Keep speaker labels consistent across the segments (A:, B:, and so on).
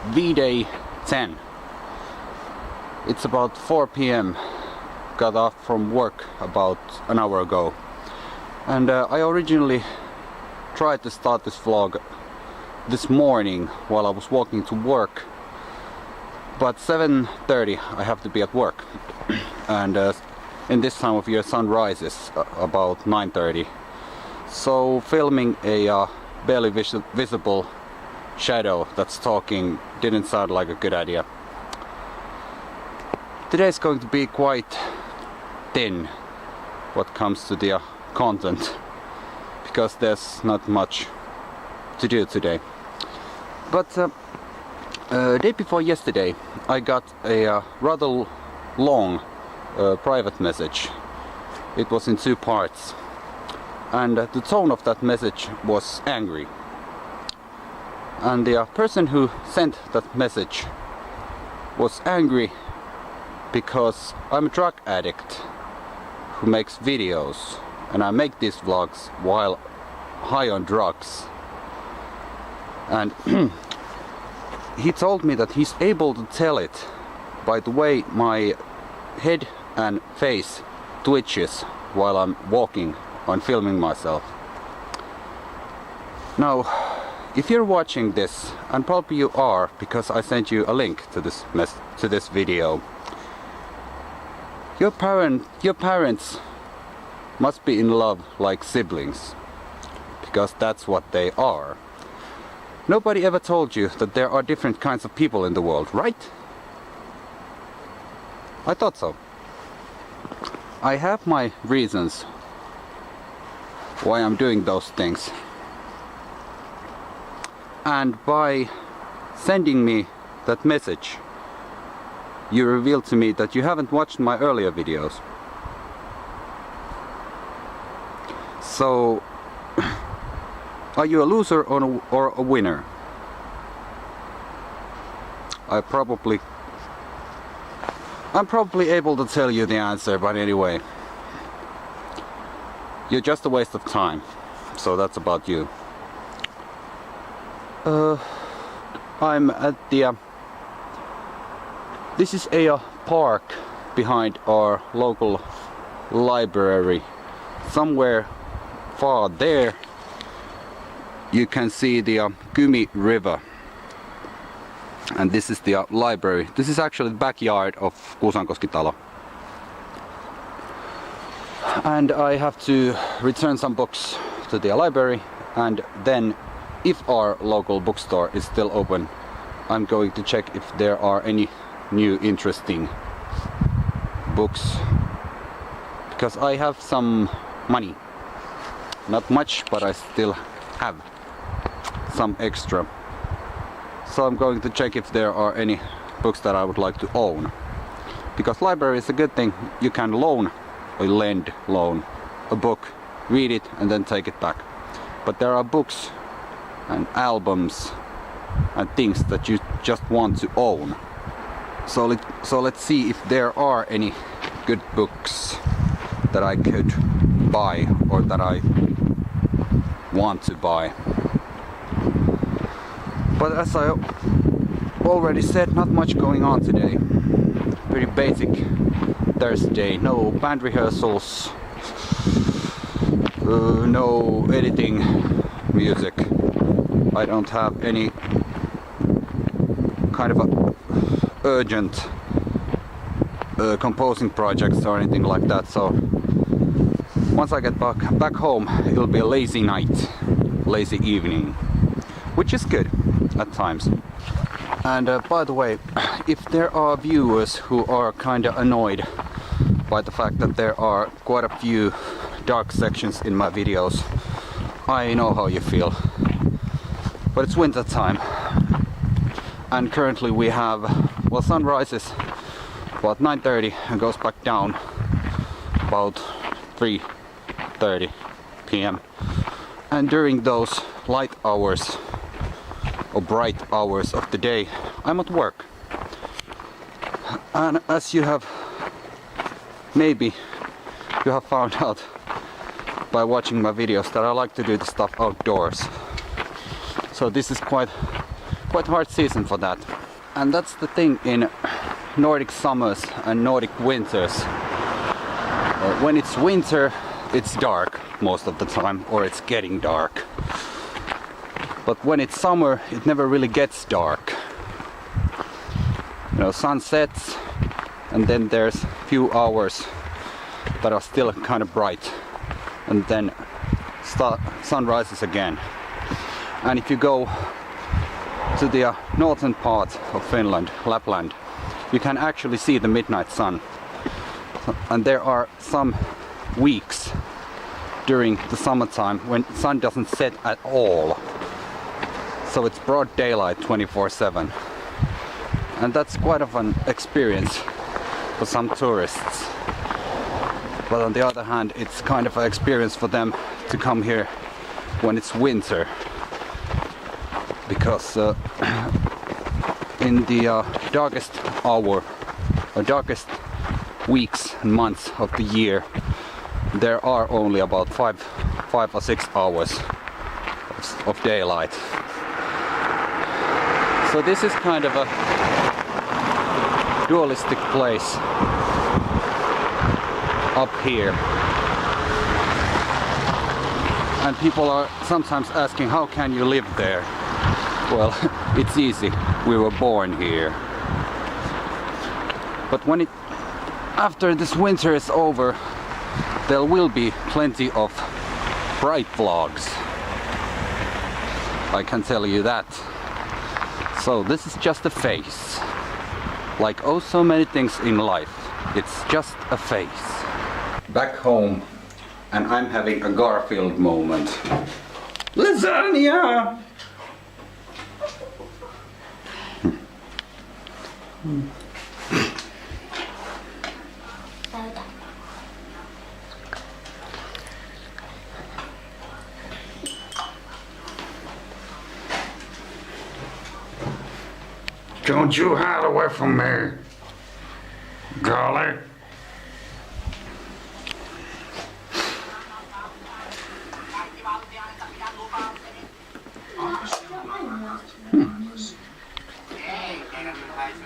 A: V-Day 10. It's about 4 p.m. Got off from work about an hour ago. And I originally tried to start this vlog this morning while I was walking to work. But 7:30 I have to be at work. And in this time of year sun rises about 9:30. So filming a barely visible shadow that's talking didn't sound like a good idea. Today's going to be quite thin what comes to the content, because there's not much to do today. But day before yesterday I got a rather long private message. It was in 2 parts, and the tone of that message was angry. And the person who sent that message was angry because I'm a drug addict who makes videos, and I make these vlogs while high on drugs. And he told me that he's able to tell it by the way my head and face twitches while I'm walking and filming myself. Now, if you're watching this, and probably you are because I sent you a link to this video, your parents must be in love like siblings, because that's what they are. Nobody ever told you that there are different kinds of people in the world, right? I thought so. I have my reasons why I'm doing those things. And by sending me that message, you revealed to me that you haven't watched my earlier videos. So, are you a loser or a winner? I'm probably able to tell you the answer, but anyway, you're just a waste of time. So that's about you. I'm at the this is a park behind our local library. Somewhere far there you can see the Kymi River, and this is the library. This is actually the backyard of Kuusankoski-talo. And I have to return some books to the library, and then if our local bookstore is still open, I'm going to check if there are any new interesting books, because I have some money. Not much, but I still have some extra. So I'm going to check if there are any books that I would like to own. Because library is a good thing. You can loan a book, read it and then take it back. But there are books and albums and things that you just want to own. So let's see if there are any good books that I could buy or that I want to buy. But as I already said, not much going on today. Pretty basic Thursday. No band rehearsals, no editing music. I don't have any kind of a urgent composing projects or anything like that. So once I get back home, it'll be a lazy night, lazy evening, which is good at times. And by the way, if there are viewers who are kinda annoyed by the fact that there are quite a few dark sections in my videos, I know how you feel. But it's winter time, and currently we have, well, sun rises about 9:30 and goes back down about 3:30 p.m. And during those light hours or bright hours of the day, I'm at work. And as you have maybe you have found out by watching my videos, that I like to do the stuff outdoors. So this is quite quite hard season for that. And that's the thing in Nordic summers and Nordic winters. When it's winter, it's dark most of the time, or it's getting dark. But when it's summer, it never really gets dark. You know, sun sets, and then there's a few hours that are still kind of bright, and then sun rises again. And if you go to the northern part of Finland, Lapland, you can actually see the midnight sun. And there are some weeks during the summertime when the sun doesn't set at all. So it's broad daylight 24/7. And that's quite of an experience for some tourists. But on the other hand, it's kind of an experience for them to come here when it's winter. Because in the darkest hour, or darkest weeks and months of the year, there are only about 5 or 6 hours of daylight. So this is kind of a dualistic place up here. And people are sometimes asking, how can you live there? Well, it's easy. We were born here. But when after this winter is over, there will be plenty of bright vlogs. I can tell you that. So this is just a phase. Like oh so many things in life, it's just a phase. Back home, and I'm having a Garfield moment. Lasagna! Don't you hide away from me, golly.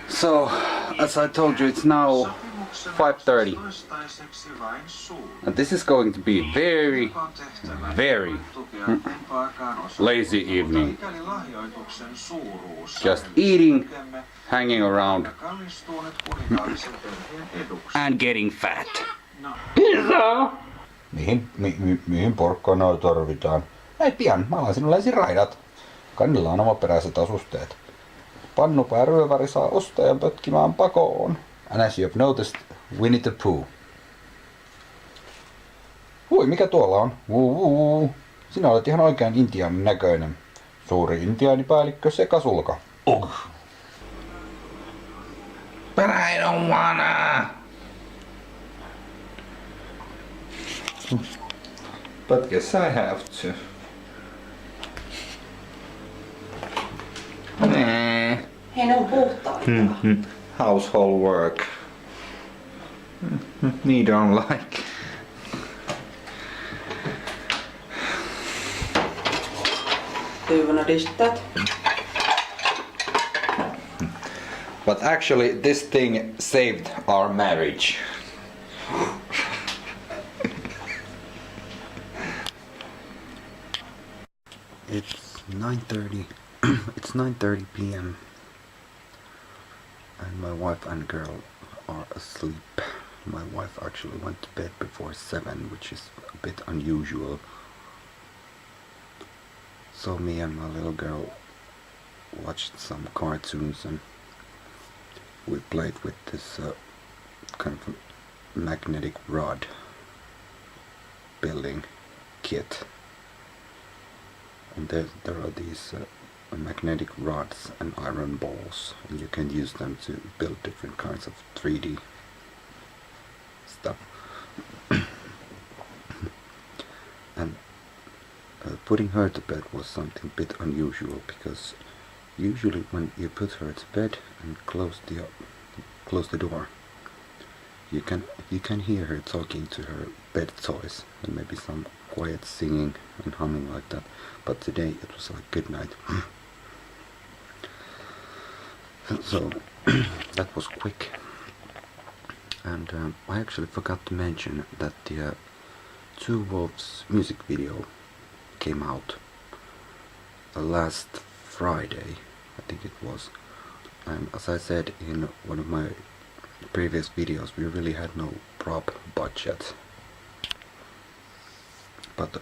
A: So, as I told you, it's now 5:30. And this is going to be very, very lazy evening. Just eating, hanging around, and getting fat. Pizza! Mihin porkkanoja tarvitaan? Ei pian, mä alan sinulle ensin raidat. Kannilla on omaperäiset asusteet. Pannupääryöväri saa ostajan pötkimään pakoon. And as you have noticed, Winnie the Pooh. Hui, mikä tuolla on? Sinä olet ihan oikein intiaanin näköinen. Suuri intiaanipäällikkö sekasulka. But I don't wanna. But guess I have to.
B: Hei, ne on puhtaita.
A: Household work. Me don't like.
B: Do you wanna dish that?
A: But actually this thing saved our marriage. It's 9:30. It's 9:30 p.m. and my wife and girl are asleep. My wife actually went to bed before 7, which is a bit unusual. So me and my little girl watched some cartoons and we played with this kind of magnetic rod building kit. And there are these magnetic rods and iron balls, and you can use them to build different kinds of 3D stuff. And putting her to bed was something a bit unusual, because usually when you put her to bed and close the door, you can hear her talking to her bed toys and maybe some quiet singing and humming like that. But today it was like good night. So that was quick. And I actually forgot to mention that the Two Wolves music video came out last Friday, I think it was. And as I said in one of my previous videos, we really had no prop budget. But the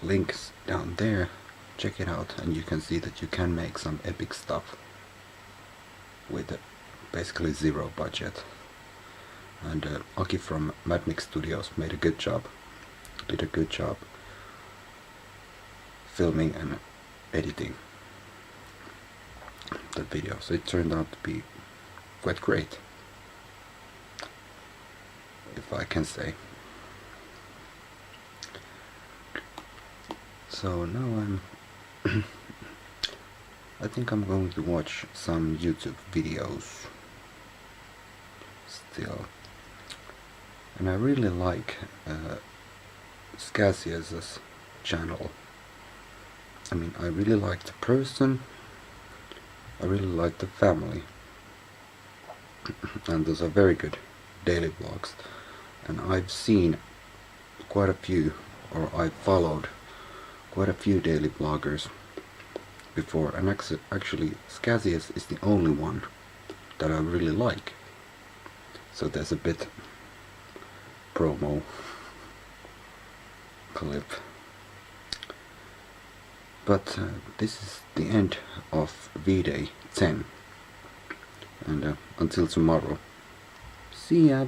A: links down there, check it out, and you can see that you can make some epic stuff with basically zero budget. And Aki from Madmix Studios made a good job, did a good job filming and editing that video, so it turned out to be quite great, if I can say. So now I think I'm going to watch some YouTube videos still. And I really like Scasius's channel. I mean, I really like the person, I really like the family, and those are very good daily vlogs. And I've seen quite a few, or I've followed quite a few daily vloggers before, and actually Scasius is the only one that I really like. So there's a bit promo clip. But this is the end of V-Day 10, and until tomorrow, see ya!